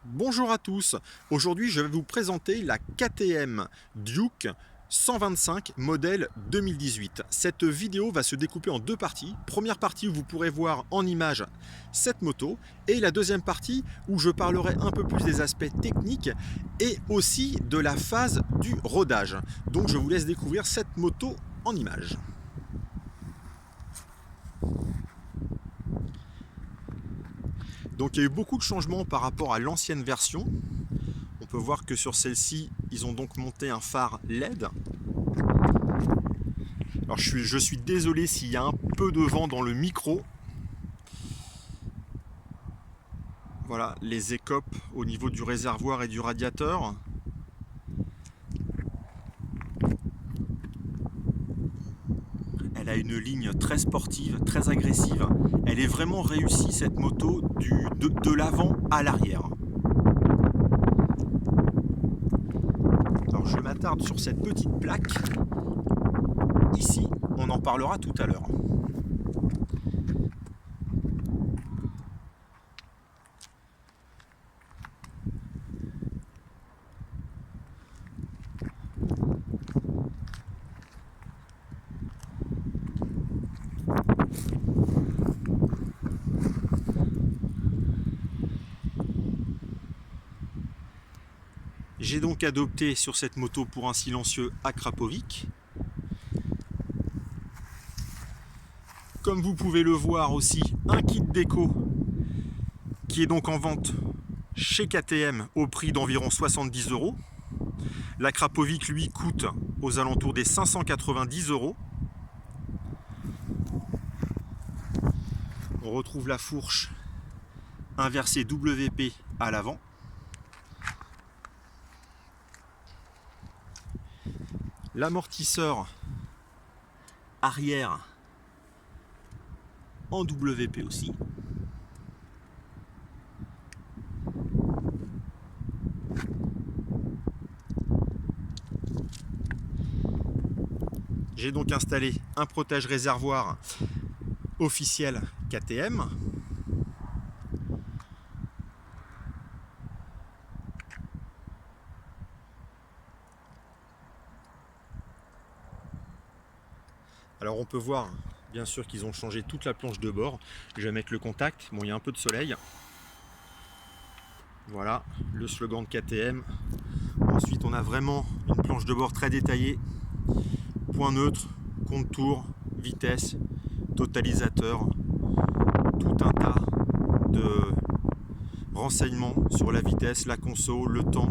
Bonjour à tous, aujourd'hui je vais vous présenter la KTM Duke 125 modèle 2018. Cette vidéo va se découper en deux parties. Première partie où vous pourrez voir en image cette moto et la deuxième partie où je parlerai un peu plus des aspects techniques et aussi de la phase du rodage. Donc je vous laisse découvrir cette moto en image. Donc il y a eu beaucoup de changements par rapport à l'ancienne version. On peut voir que sur celle-ci, ils ont donc monté un phare LED. Alors je suis désolé s'il y a un peu de vent dans le micro. Voilà, les écopes au niveau du réservoir et du radiateur. Elle a une ligne très sportive, très agressive. Elle est vraiment réussie cette moto de l'avant à l'arrière. Alors je m'attarde sur cette petite plaque. Ici, on en parlera tout à l'heure. J'ai donc adopté sur cette moto pour un silencieux Akrapovic. Comme vous pouvez le voir aussi, un kit déco qui est donc en vente chez KTM au prix d'environ 70 €. L'Akrapovic lui coûte aux alentours des 590 €. On retrouve la fourche inversée WP à l'avant. L'amortisseur arrière en WP aussi. J'ai donc installé un protège réservoir officiel KTM. Alors on peut voir bien sûr qu'ils ont changé toute la planche de bord. Je vais mettre le contact. Bon, il y a un peu de soleil. Voilà le slogan de KTM. Ensuite on a vraiment une planche de bord très détaillée. Point neutre, compte-tour, vitesse, totalisateur, tout un tas de renseignements sur la vitesse, la conso, le temps,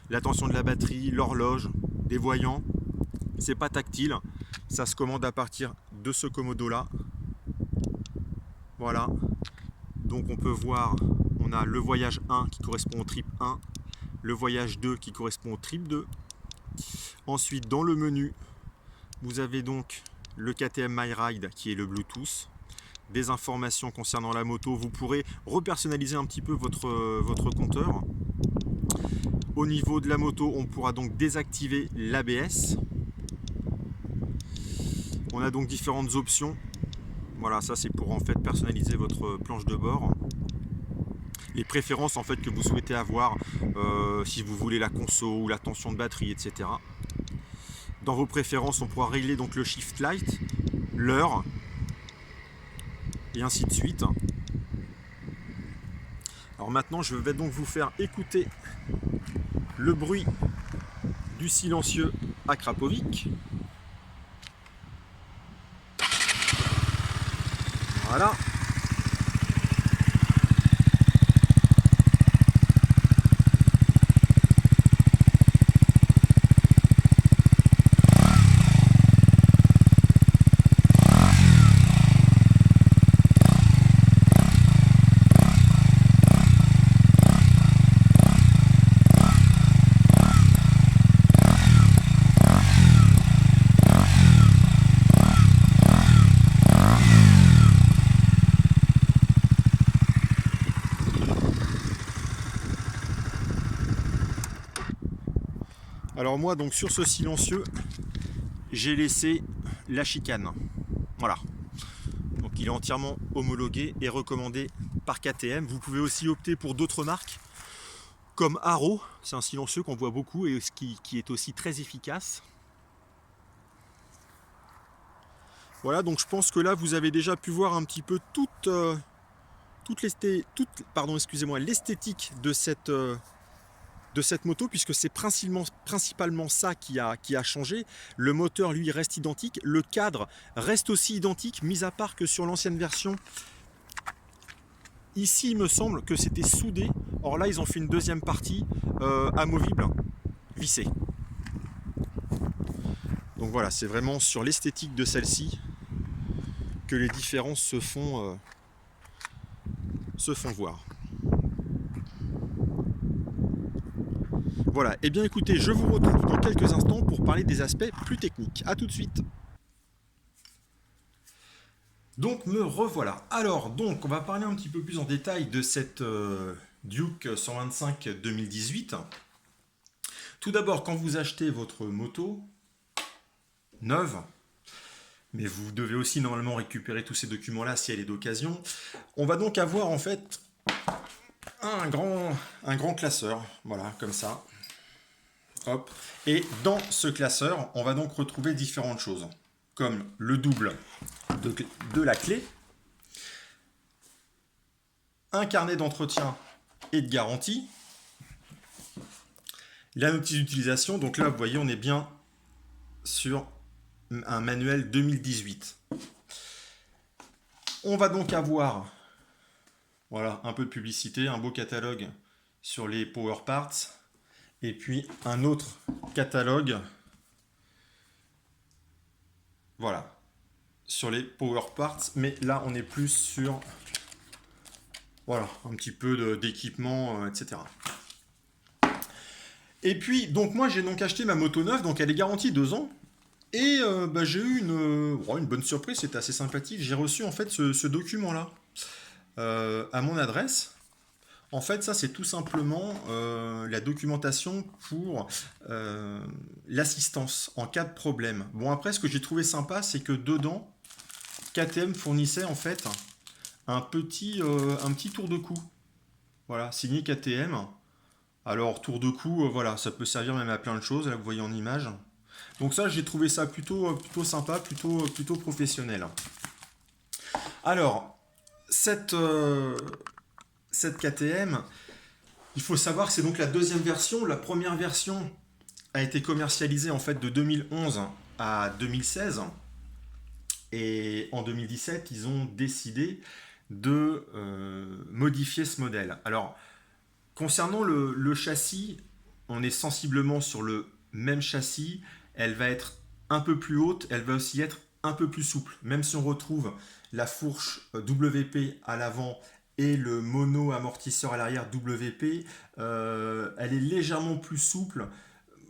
la tension de la batterie, l'horloge, des voyants. C'est pas tactile, ça se commande à partir de ce commodo là. Voilà, donc on peut voir, on a le voyage 1 qui correspond au trip 1, le voyage 2 qui correspond au trip 2. Ensuite dans le menu, vous avez donc le KTM My Ride qui est le Bluetooth, des informations concernant la moto. Vous pourrez repersonnaliser un petit peu votre compteur. Au niveau de la moto, on pourra donc désactiver l'ABS. On a donc différentes options. Voilà, ça c'est pour en fait personnaliser votre planche de bord. Les préférences en fait que vous souhaitez avoir, si vous voulez la conso ou la tension de batterie, etc. Dans vos préférences, on pourra régler donc le shift light, l'heure, et ainsi de suite. Alors maintenant, je vais donc vous faire écouter le bruit du silencieux Akrapovic. Voilà. Alors moi donc sur ce silencieux, j'ai laissé la chicane. Voilà. Donc il est entièrement homologué et recommandé par KTM. Vous pouvez aussi opter pour d'autres marques. comme Haro, c'est un silencieux qu'on voit beaucoup et qui est aussi très efficace. Voilà, donc je pense que là vous avez déjà pu voir un petit peu l'esthétique de cette moto, puisque c'est principalement ça qui a changé. Le moteur lui reste identique, le cadre reste aussi identique, mis à part que sur l'ancienne version, ici il me semble que c'était soudé. Or là ils ont fait une deuxième partie amovible, vissée. Donc voilà, c'est vraiment sur l'esthétique de celle-ci que les différences se font voir. Voilà, et bien écoutez, je vous retrouve dans quelques instants pour parler des aspects plus techniques. A tout de suite. Donc me revoilà. Alors, donc on va parler un petit peu plus en détail de cette Duke 125 2018. Tout d'abord, quand vous achetez votre moto neuve, mais vous devez aussi normalement récupérer tous ces documents-là si elle est d'occasion, on va donc avoir en fait un grand classeur, voilà, comme ça. Hop. Et dans ce classeur, on va donc retrouver différentes choses, comme le double de la clé, un carnet d'entretien et de garantie, la notice d'utilisation. Donc là, vous voyez, on est bien sur un manuel 2018. On va donc avoir, voilà, un peu de publicité, un beau catalogue sur les Power Parts, et puis un autre catalogue, voilà, sur les Power Parts, mais là on est plus sur, voilà, un petit peu d'équipement, etc. Et puis, donc moi j'ai donc acheté ma moto neuve, donc elle est garantie 2 ans, et j'ai eu une bonne surprise, c'était assez sympathique. J'ai reçu en fait ce document-là à mon adresse. En fait, ça, c'est tout simplement la documentation pour l'assistance en cas de problème. Bon, après, ce que j'ai trouvé sympa, c'est que dedans, KTM fournissait en fait un petit tour de cou. Voilà, signé KTM. Alors, tour de cou, voilà, ça peut servir même à plein de choses. Là, vous voyez en image. Donc ça, j'ai trouvé ça plutôt sympa, plutôt professionnel. Alors, cette KTM, il faut savoir que c'est donc la deuxième version. La première version a été commercialisée en fait de 2011 à 2016. Et en 2017, ils ont décidé de modifier ce modèle. Alors, concernant le châssis, on est sensiblement sur le même châssis. Elle va être un peu plus haute, elle va aussi être un peu plus souple. Même si on retrouve la fourche WP à l'avant et le mono amortisseur à l'arrière WP, elle est légèrement plus souple.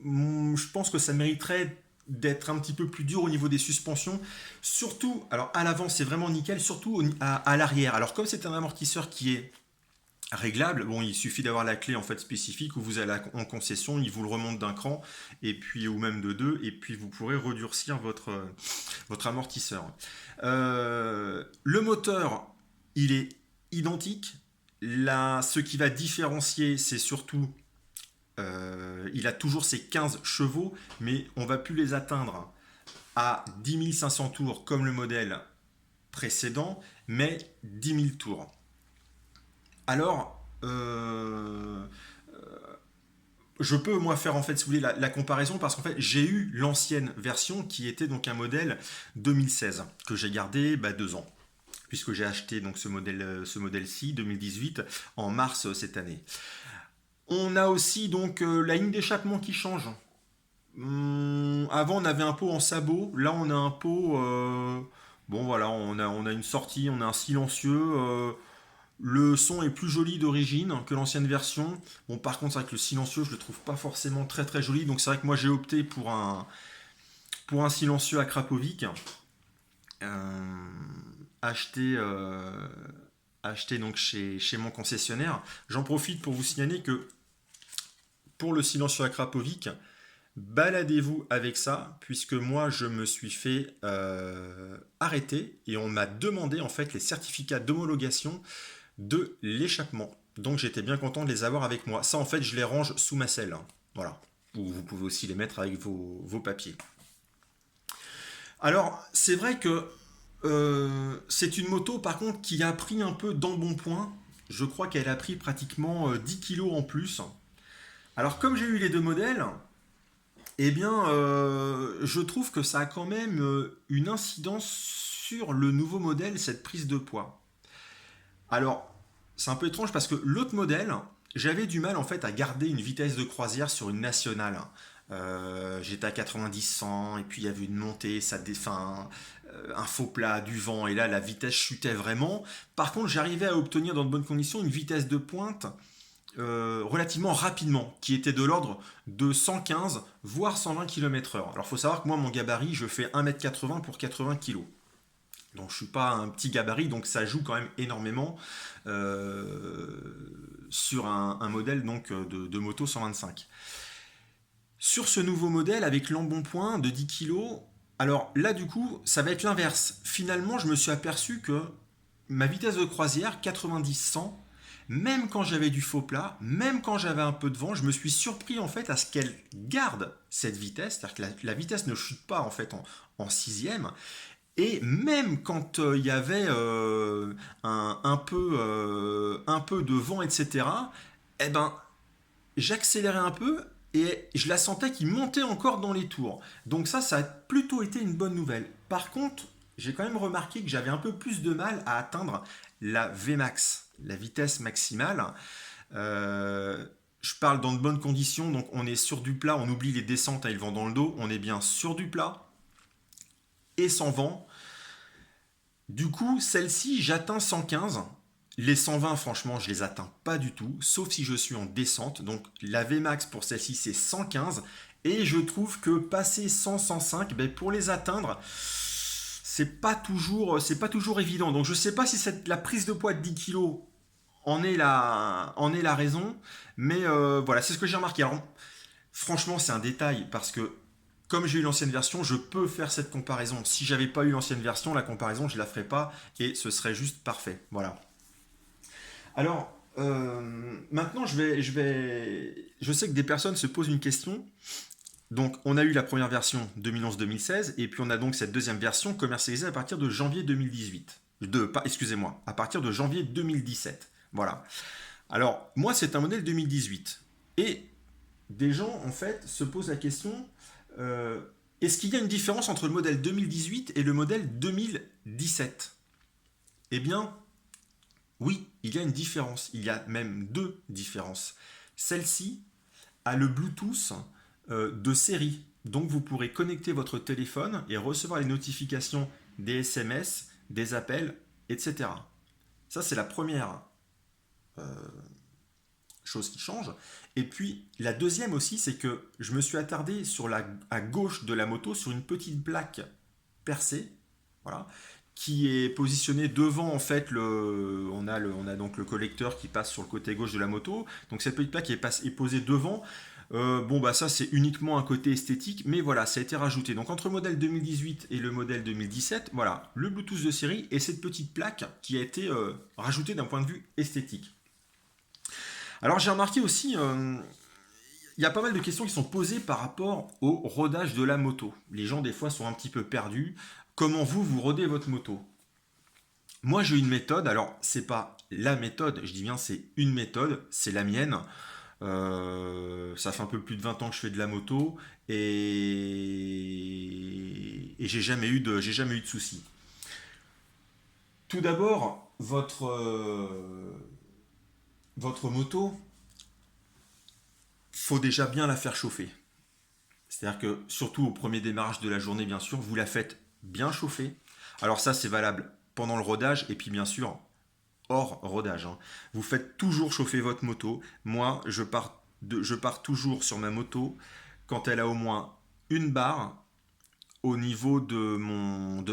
Je pense que ça mériterait d'être un petit peu plus dur au niveau des suspensions. Surtout, alors à l'avant c'est vraiment nickel, surtout à l'arrière. Alors comme c'est un amortisseur qui est réglable, bon, il suffit d'avoir la clé en fait spécifique où vous allez en concession, il vous le remonte d'un cran et puis ou même de deux, et puis vous pourrez redurcir votre amortisseur. Le moteur, il est identique. Là, ce qui va différencier, c'est surtout il a toujours ses 15 chevaux, mais on va plus les atteindre à 10 500 tours comme le modèle précédent, mais 10 000 tours. Alors, je peux moi faire en fait, si vous voulez, la comparaison, parce qu'en fait j'ai eu l'ancienne version qui était donc un modèle 2016 que j'ai gardé 2 ans, puisque j'ai acheté donc ce modèle-ci 2018 en mars cette année. On a aussi donc la ligne d'échappement qui change. Avant on avait un pot en sabot, là on a un pot. Bon voilà, on a une sortie, on a un silencieux. Le son est plus joli d'origine que l'ancienne version. Bon, par contre, c'est vrai que le silencieux, je le trouve pas forcément très très joli. Donc c'est vrai que moi j'ai opté pour un silencieux à Krapovic. Acheté donc chez mon concessionnaire. J'en profite pour vous signaler que pour le silencieux à Krapovic, baladez-vous avec ça, puisque moi je me suis fait arrêter et on m'a demandé en fait les certificats d'homologation de l'échappement. Donc j'étais bien content de les avoir avec moi. Ça en fait je les range sous ma selle, hein. Voilà. Ou vous pouvez aussi les mettre avec vos papiers. Alors c'est vrai que c'est une moto par contre qui a pris un peu d'embonpoint. Je crois qu'elle a pris pratiquement 10 kilos en plus. Alors comme j'ai eu les deux modèles, eh bien je trouve que ça a quand même une incidence sur le nouveau modèle, cette prise de poids. Alors c'est un peu étrange parce que l'autre modèle, j'avais du mal en fait à garder une vitesse de croisière sur une nationale. J'étais à 90-100 et puis il y avait une montée, un faux plat, du vent et là la vitesse chutait vraiment. Par contre j'arrivais à obtenir dans de bonnes conditions une vitesse de pointe relativement rapidement, qui était de l'ordre de 115 voire 120 km/h. Alors il faut savoir que moi mon gabarit, je fais 1m80 pour 80 kg. Donc je suis pas un petit gabarit, donc ça joue quand même énormément sur un modèle donc de moto 125. Sur ce nouveau modèle avec l'embonpoint de 10 kg, alors là du coup ça va être l'inverse. Finalement je me suis aperçu que ma vitesse de croisière 90-100, même quand j'avais du faux plat, même quand j'avais un peu de vent, je me suis surpris en fait à ce qu'elle garde cette vitesse, c'est-à-dire que la vitesse ne chute pas en fait en sixième. Et même quand il y avait un peu de vent, etc., eh ben, j'accélérais un peu et je la sentais qui montait encore dans les tours. Donc ça a plutôt été une bonne nouvelle. Par contre, j'ai quand même remarqué que j'avais un peu plus de mal à atteindre la Vmax, la vitesse maximale. Euh, je parle dans de bonnes conditions, donc on est sur du plat, on oublie les descentes et le vent dans le dos, on est bien sur du plat et sans vent. Du coup, celle-ci, j'atteins 115. Les 120, franchement, je les atteins pas du tout, sauf si je suis en descente. Donc la Vmax pour celle-ci, c'est 115. Et je trouve que passer 100-105, ben, pour les atteindre, c'est pas toujours évident. Donc je sais pas si la prise de poids de 10 kg en est la raison. Mais voilà, c'est ce que j'ai remarqué. Alors, franchement, c'est un détail parce que comme j'ai eu l'ancienne version, je peux faire cette comparaison. Si j'avais pas eu l'ancienne version, la comparaison, je la ferais pas et ce serait juste parfait. Voilà. Alors, maintenant, je sais que des personnes se posent une question. Donc, on a eu la première version 2011-2016 et puis on a donc cette deuxième version commercialisée à partir de janvier 2018. Excusez-moi, à partir de janvier 2017. Voilà. Alors, moi, c'est un modèle 2018. Et des gens, en fait, se posent la question, euh, est-ce qu'il y a une différence entre le modèle 2018 et le modèle 2017? Eh bien, oui, il y a une différence. Il y a même deux différences. Celle-ci a le Bluetooth de série. Donc, vous pourrez connecter votre téléphone et recevoir les notifications des SMS, des appels, etc. Ça, c'est la première chose qui change. Et puis la deuxième aussi, c'est que je me suis attardé à gauche de la moto sur une petite plaque percée, voilà, qui est positionnée devant en fait on a donc le collecteur qui passe sur le côté gauche de la moto. Donc cette petite plaque est posée devant. Bon bah ça c'est uniquement un côté esthétique, mais voilà, ça a été rajouté. Donc entre le modèle 2018 et le modèle 2017, voilà, le Bluetooth de série et cette petite plaque qui a été rajoutée d'un point de vue esthétique. Alors j'ai remarqué aussi, il y a pas mal de questions qui sont posées par rapport au rodage de la moto. Les gens des fois sont un petit peu perdus. Comment vous rodez votre moto? Moi j'ai une méthode, alors c'est pas la méthode, je dis bien c'est une méthode, c'est la mienne. Ça fait un peu plus de 20 ans que je fais de la moto et j'ai jamais eu de soucis. Tout d'abord, votre moto, faut déjà bien la faire chauffer. C'est-à-dire que, surtout au premier démarrage de la journée, bien sûr, vous la faites bien chauffer. Alors ça, c'est valable pendant le rodage et puis bien sûr hors rodage, hein. Vous faites toujours chauffer votre moto. Moi, je pars toujours sur ma moto quand elle a au moins une barre au niveau de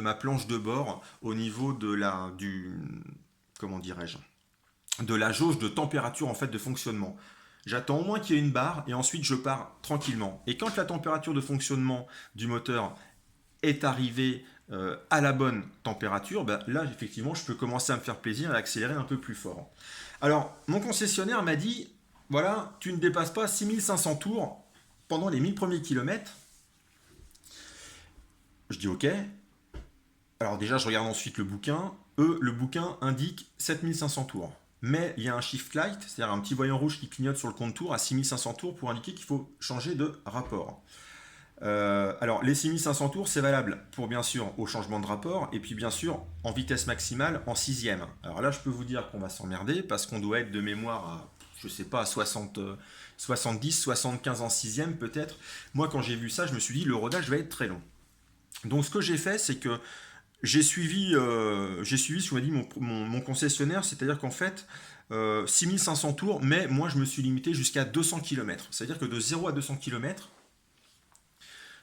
ma planche de bord, au niveau comment dirais-je, de la jauge de température en fait de fonctionnement. J'attends au moins qu'il y ait une barre et ensuite je pars tranquillement. Et quand la température de fonctionnement du moteur est arrivée à la bonne température, ben là effectivement je peux commencer à me faire plaisir et accélérer un peu plus fort. Alors mon concessionnaire m'a dit, voilà, tu ne dépasses pas 6500 tours pendant les 1000 premiers kilomètres. Je dis ok. Alors déjà je regarde ensuite le bouquin. Le bouquin indique 7500 tours. Mais il y a un shift light, c'est-à-dire un petit voyant rouge qui clignote sur le compte tour à 6500 tours pour indiquer qu'il faut changer de rapport. Alors les 6500 tours c'est valable pour bien sûr au changement de rapport et puis bien sûr en vitesse maximale en sixième. Alors là je peux vous dire qu'on va s'emmerder parce qu'on doit être de mémoire à je sais pas à 70, 75 en sixième peut-être. Moi quand j'ai vu ça je me suis dit le rodage va être très long. Donc ce que j'ai fait c'est que j'ai suivi ce que m'a dit mon concessionnaire, c'est-à-dire qu'en fait 6500 tours mais moi je me suis limité jusqu'à 200 km. C'est-à-dire que de 0 à 200 km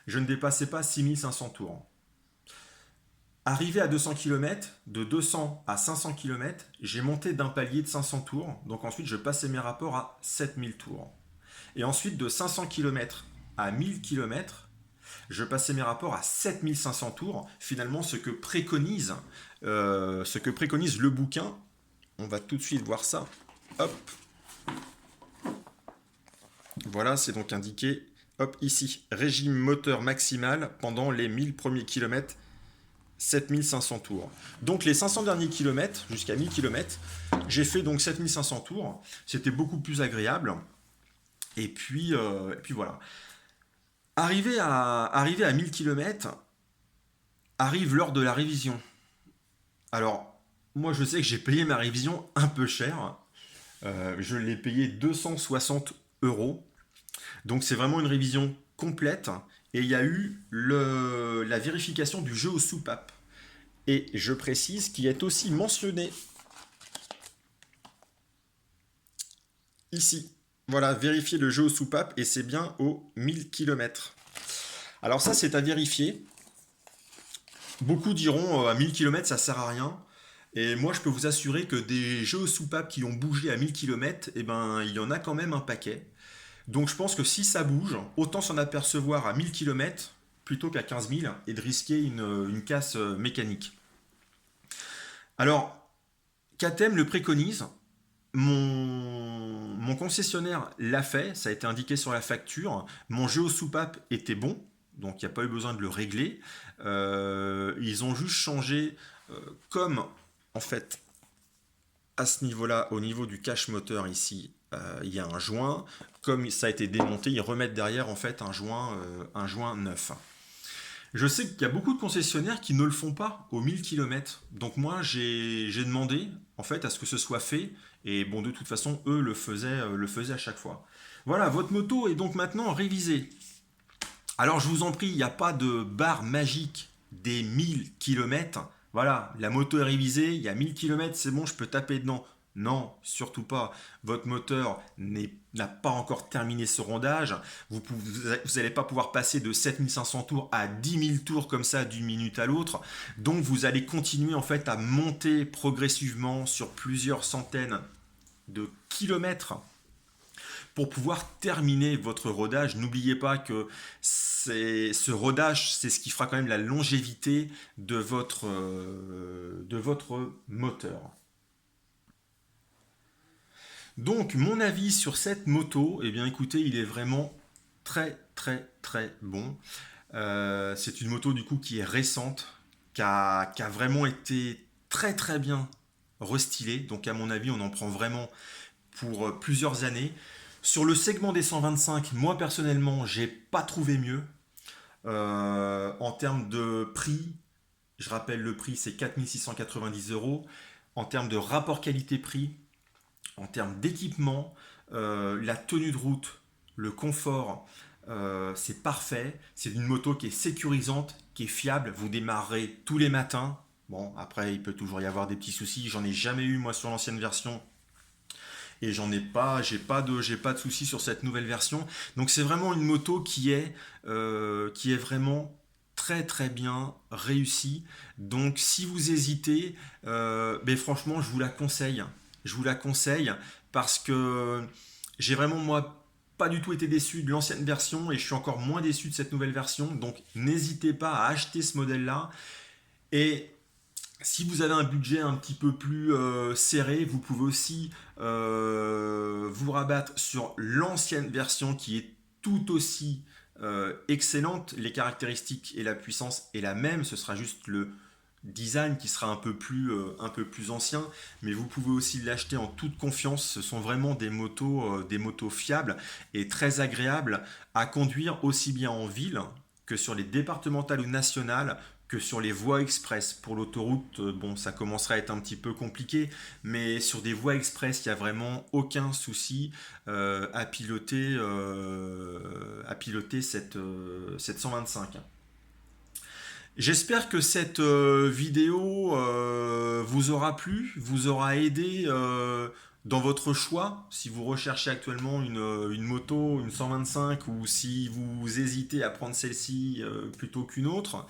je ne dépassais pas 6500 tours. Arrivé à 200 km, de 200 à 500 km, j'ai monté d'un palier de 500 tours. Donc ensuite, je passais mes rapports à 7000 tours. Et ensuite, de 500 km à 1000 km, je passais mes rapports à 7500 tours. Finalement, ce que préconise le bouquin, on va tout de suite voir ça. Hop. Voilà, c'est donc indiqué. Hop, ici, régime moteur maximal pendant les 1000 premiers kilomètres, 7500 tours. Donc les 500 derniers kilomètres, jusqu'à 1000 km, j'ai fait donc 7500 tours. C'était beaucoup plus agréable. Et puis voilà. Arrivé à 1000 km, arrive l'heure de la révision. Alors, moi je sais que j'ai payé ma révision un peu cher. Je l'ai payé 260 euros. Donc c'est vraiment une révision complète et il y a eu la vérification du jeu aux soupapes. Et je précise qu'il est aussi mentionné ici. Voilà, vérifier le jeu aux soupapes et c'est bien aux 1000 km. Alors ça c'est à vérifier. Beaucoup diront à 1000 km ça sert à rien. Et moi je peux vous assurer que des jeux aux soupapes qui ont bougé à 1000 km, eh ben, il y en a quand même un paquet. Donc je pense que si ça bouge, autant s'en apercevoir à 1000 km plutôt qu'à 15 000 et de risquer une casse mécanique. Alors, KTM le préconise, mon concessionnaire l'a fait, ça a été indiqué sur la facture, mon jeu aux soupapes était bon, donc il n'y a pas eu besoin de le régler. Ils ont juste changé, comme en fait à ce niveau-là, au niveau du cache moteur ici, il y a un joint. Comme ça a été démonté, ils remettent derrière en fait un joint neuf. Je sais qu'il y a beaucoup de concessionnaires qui ne le font pas aux 1000 km. Donc moi j'ai demandé en fait à ce que ce soit fait. Et bon de toute façon eux le faisaient à chaque fois. Voilà, votre moto est donc maintenant révisée. Alors je vous en prie, il n'y a pas de barre magique des 1000 km. Voilà, la moto est révisée, il y a 1000 km, c'est bon, je peux taper dedans. Non, surtout pas. Votre moteur n'a pas encore terminé ce rondage. Vous n'allez pas pouvoir passer de 7500 tours à 10 000 tours comme ça d'une minute à l'autre. Donc vous allez continuer en fait à monter progressivement sur plusieurs centaines de kilomètres pour pouvoir terminer votre rodage. N'oubliez pas que ce rodage, c'est ce qui fera quand même la longévité de votre moteur. Donc mon avis sur cette moto, eh bien écoutez, il est vraiment très très très bon. C'est une moto du coup qui est récente, qui a vraiment été très très bien restylée. Donc à mon avis, on en prend vraiment pour plusieurs années. Sur le segment des 125, moi personnellement, j'ai pas trouvé mieux. En termes de prix, je rappelle le prix, c'est 4690 euros. En termes de rapport qualité-prix, en termes d'équipement, la tenue de route, le confort, c'est parfait. C'est une moto qui est sécurisante, qui est fiable. Vous démarrerez tous les matins. Bon, après, il peut toujours y avoir des petits soucis. J'en ai jamais eu, moi, sur l'ancienne version. Et j'ai pas de soucis sur cette nouvelle version. Donc, c'est vraiment une moto qui est vraiment très très bien réussie. Donc, si vous hésitez, ben, franchement, je vous la conseille. Je vous la conseille parce que j'ai vraiment, moi, pas du tout été déçu de l'ancienne version et je suis encore moins déçu de cette nouvelle version. Donc, n'hésitez pas à acheter ce modèle-là. Et si vous avez un budget un petit peu plus serré, vous pouvez aussi vous rabattre sur l'ancienne version qui est tout aussi excellente. Les caractéristiques et la puissance est la même, ce sera juste le design qui sera un peu plus ancien, mais vous pouvez aussi l'acheter en toute confiance. Ce sont vraiment des motos fiables et très agréables à conduire aussi bien en ville que sur les départementales ou nationales que sur les voies express. Pour l'autoroute, bon, ça commencerait à être un petit peu compliqué, mais sur des voies express, il n'y a vraiment aucun souci à piloter cette 125. J'espère que cette vidéo vous aura plu, vous aura aidé dans votre choix. Si vous recherchez actuellement une moto, une 125, ou si vous hésitez à prendre celle-ci plutôt qu'une autre.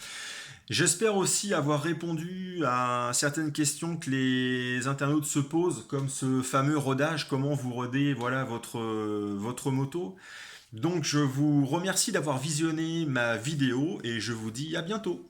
J'espère aussi avoir répondu à certaines questions que les internautes se posent, comme ce fameux rodage, comment vous rodez voilà, votre moto. Donc je vous remercie d'avoir visionné ma vidéo et je vous dis à bientôt.